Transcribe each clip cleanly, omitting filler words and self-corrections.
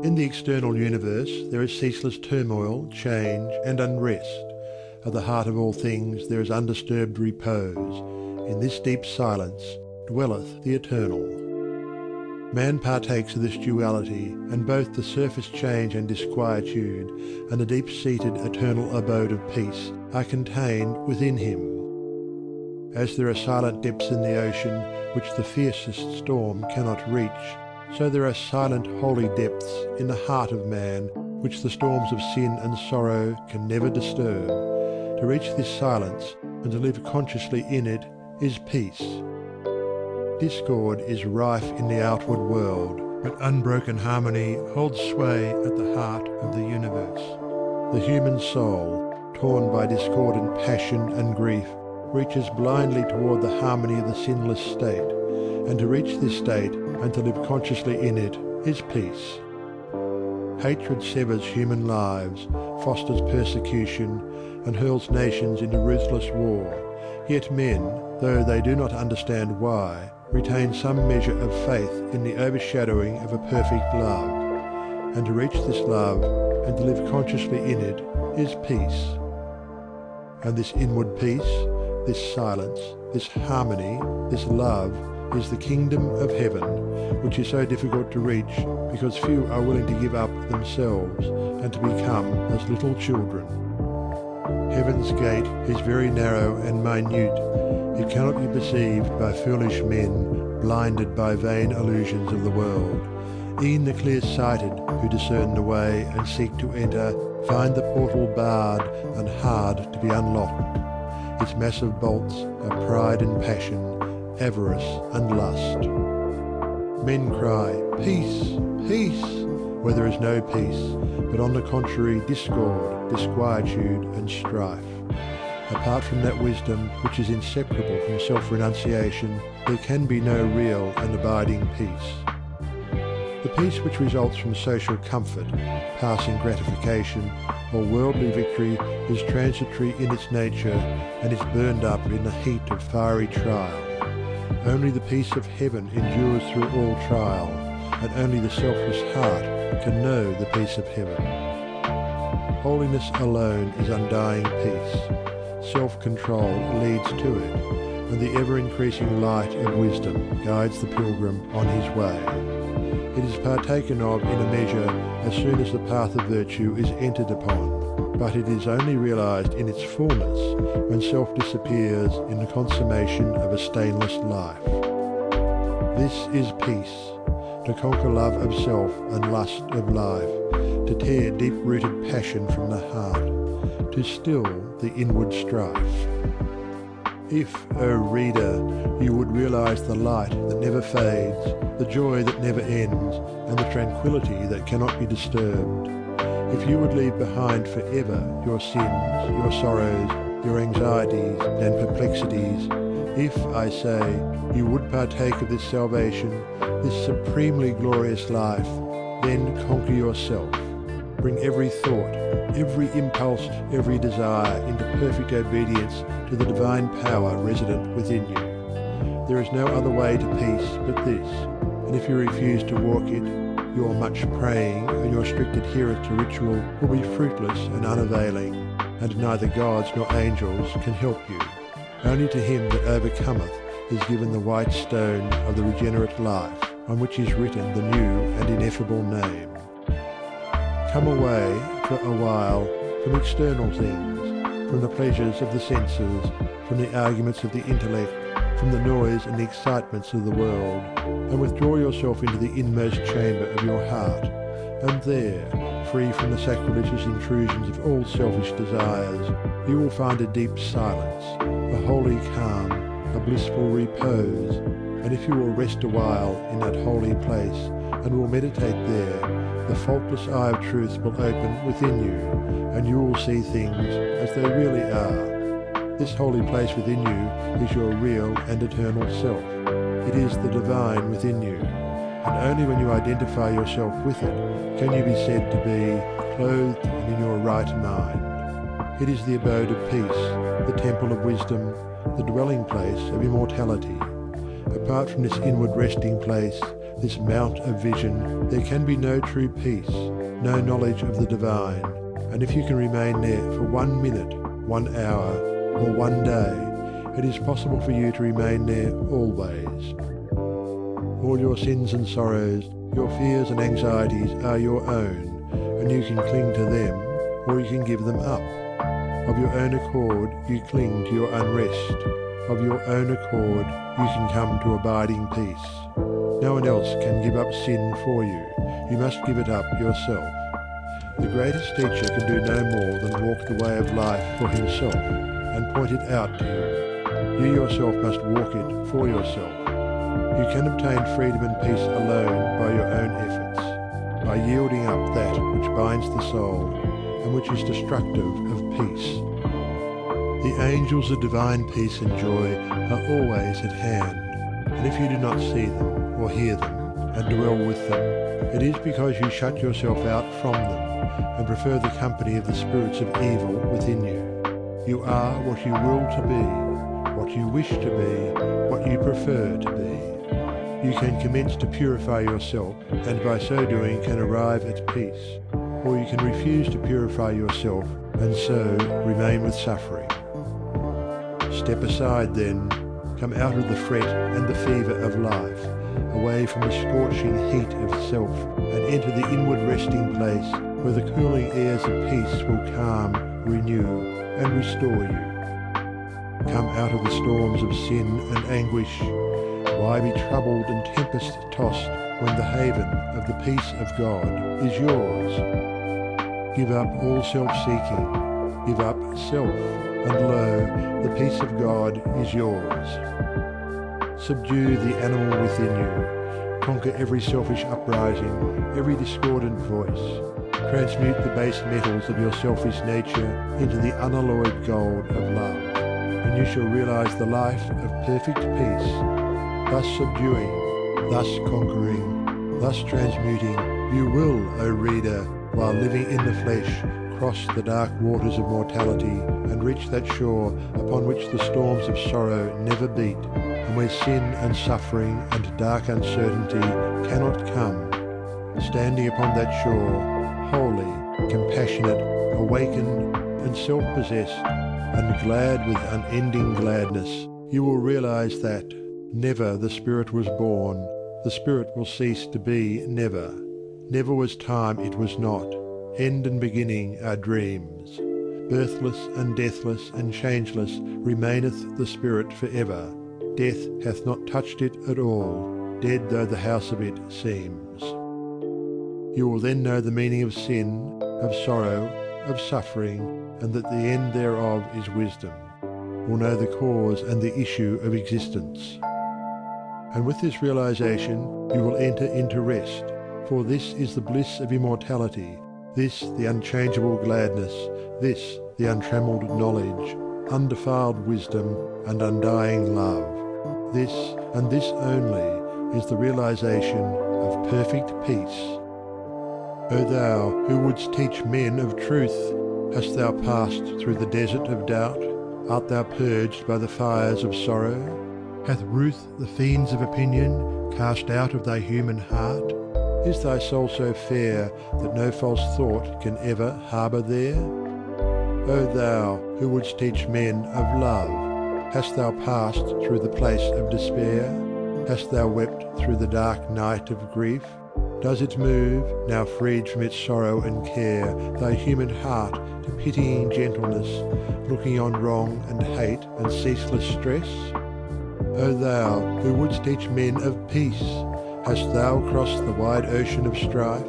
In the external universe there is ceaseless turmoil, change, and unrest. At the heart of all things there is undisturbed repose. In this deep silence dwelleth the Eternal. Man partakes of this duality, and both the surface change and disquietude, and the deep-seated eternal abode of peace are contained within him. As there are silent depths in the ocean which the fiercest storm cannot reach, so there are silent holy depths in the heart of man which the storms of sin and sorrow can never disturb. To reach this silence and to live consciously in it is peace. Discord is rife in the outward world, but unbroken harmony holds sway at the heart of the universe. The human soul, torn by discordant passion and grief, reaches blindly toward the harmony of the sinless state, and to reach this state and to live consciously in it is peace. Hatred severs human lives, fosters persecution, and hurls nations into ruthless war. Yet men, though they do not understand why, retain some measure of faith in the overshadowing of a perfect love. And to reach this love and to live consciously in it is peace. And this inward peace, this silence, this harmony, this love is the kingdom of heaven, which is so difficult to reach because few are willing to give up themselves and to become as little children. Heaven's gate is very narrow and minute. It cannot be perceived by foolish men blinded by vain illusions of the world. E'en the clear-sighted who discern the way and seek to enter find the portal barred and hard to be unlocked. Its massive bolts are pride and passion, avarice and lust. Men cry, "Peace, peace," where there is no peace, but on the contrary discord, disquietude and strife. Apart from that wisdom which is inseparable from self-renunciation, there can be no real and abiding peace. The peace which results from social comfort, passing gratification, or worldly victory is transitory in its nature and is burned up in the heat of fiery trial. Only the peace of heaven endures through all trial, and only the selfless heart can know the peace of heaven. Holiness alone is undying peace. Self-control leads to it, and the ever-increasing light of wisdom guides the pilgrim on his way. It is partaken of in a measure as soon as the path of virtue is entered upon, but it is only realized in its fullness when self disappears in the consummation of a stainless life. This is peace, to conquer love of self and lust of life, to tear deep-rooted passion from the heart, to still the inward strife. If, O reader, you would realize the light that never fades, the joy that never ends, and the tranquility that cannot be disturbed, if you would leave behind forever your sins, your sorrows, your anxieties and perplexities, if, I say, you would partake of this salvation, this supremely glorious life, then conquer yourself. Bring every thought, every impulse, every desire into perfect obedience to the divine power resident within you. There is no other way to peace but this, and if you refuse to walk it, your much praying and your strict adherence to ritual will be fruitless and unavailing, and neither gods nor angels can help you. Only to him that overcometh is given the white stone of the regenerate life, on which is written the new and ineffable name. Come away for a while from external things, from the pleasures of the senses, from the arguments of the intellect, from the noise and the excitements of the world, and withdraw yourself into the inmost chamber of your heart, and there, free from the sacrilegious intrusions of all selfish desires, you will find a deep silence, a holy calm, a blissful repose, and if you will rest a while in that holy place, and will meditate there, the faultless eye of truth will open within you, and you will see things as they really are. This holy place within you is your real and eternal self. It is the divine within you, and only when you identify yourself with it can you be said to be clothed and in your right mind. It is the abode of peace, the temple of wisdom, the dwelling place of immortality. Apart from this inward resting place, this mount of vision, there can be no true peace, no knowledge of the divine. And if you can remain there for 1 minute, 1 hour, or 1 day, it is possible for you to remain there always. All your sins and sorrows, your fears and anxieties are your own, and you can cling to them, or you can give them up. Of your own accord, you cling to your unrest. Of your own accord, you can come to abiding peace. No one else can give up sin for you. You must give it up yourself. The greatest teacher can do no more than walk the way of life for himself and point it out to you. You yourself must walk it for yourself. You can obtain freedom and peace alone by your own efforts, by yielding up that which binds the soul and which is destructive of peace. The angels of divine peace and joy are always at hand, and if you do not see them or hear them and dwell with them, it is because you shut yourself out from them and prefer the company of the spirits of evil within you. You are what you will to be, what you wish to be, what you prefer to be. You can commence to purify yourself, and by so doing can arrive at peace, or you can refuse to purify yourself and so remain with suffering. Step aside then, come out of the fret and the fever of life, away from the scorching heat of self, and enter the inward resting place where the cooling airs of peace will calm, renew, and restore you. Come out of the storms of sin and anguish. Why be troubled and tempest-tossed when the haven of the peace of God is yours? Give up all self-seeking, give up self, and lo, the peace of God is yours. Subdue the animal within you, conquer every selfish uprising, every discordant voice. Transmute the base metals of your selfish nature into the unalloyed gold of love, and you shall realize the life of perfect peace, thus subduing, thus conquering, thus transmuting. You will, O reader, while living in the flesh, cross the dark waters of mortality and reach that shore upon which the storms of sorrow never beat, and where sin and suffering and dark uncertainty cannot come. Standing upon that shore, holy, compassionate, awakened, and self-possessed, and glad with unending gladness, you will realize that never the Spirit was born, the Spirit will cease to be never. Never was time it was not. End and beginning are dreams. Birthless and deathless and changeless remaineth the Spirit for ever. Death hath not touched it at all, dead though the house of it seems. You will then know the meaning of sin, of sorrow, of suffering, and that the end thereof is wisdom. Will know the cause and the issue of existence. And with this realization you will enter into rest, for this is the bliss of immortality, this the unchangeable gladness, this the untrammeled knowledge, undefiled wisdom and undying love. This, and this only, is the realization of perfect peace. O thou who wouldst teach men of truth, hast thou passed through the desert of doubt? Art thou purged by the fires of sorrow? Hath ruth the fiends of opinion cast out of thy human heart? Is thy soul so fair that no false thought can ever harbour there? O thou who wouldst teach men of love, hast thou passed through the place of despair? Hast thou wept through the dark night of grief? Does it move, now freed from its sorrow and care, thy human heart to pitying gentleness, looking on wrong and hate and ceaseless stress? O thou who wouldst teach men of peace, hast thou crossed the wide ocean of strife?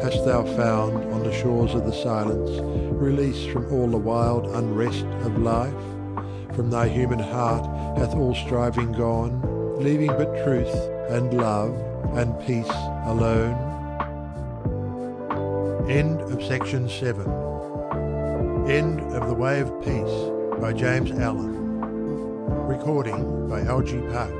Hast thou found on the shores of the silence release from all the wild unrest of life? From thy human heart hath all striving gone, leaving but truth and love and peace alone? End of section 7. End of The Way of Peace by James Allen. Recording by L.G. Park.